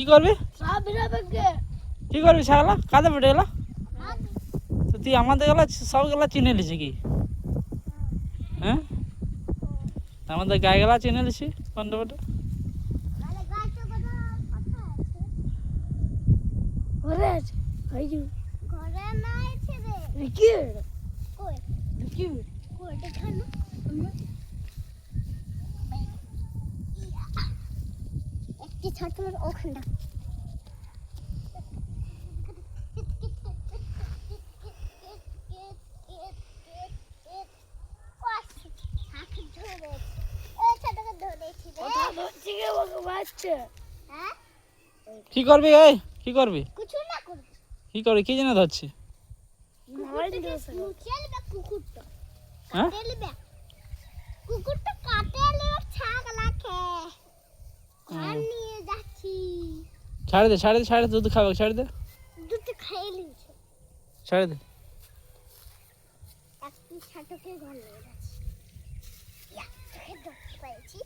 কি করবি কি করবি ছাগলা কাঁদে পেটে গেলা তো তুই আমাদের গেলা সব গেলা চিনে লিছি কি হ্যাঁ আমাদের গায়ে গেলা চিনে লিছি কোনটা পেটে ওখানটা কি করবি এই কি করবি কিছু না করবি কি করবি কি জন্য ধরছি কুকুরটা হ্যাঁ কুকুরটা কাটে নিয়ে ছাগলা খেয়ে ঘর নিয়ে যাচ্ছি ছাড়ে দে ছাড়ে দে ছাড়ে দে দুধ খাবে ছাড়ে দে দুধ খেয়ে নিয়েছে ছাড়ে দে একটু ছাটকে ঘর নিয়ে যাচ্ছি ধরতে পেরেছি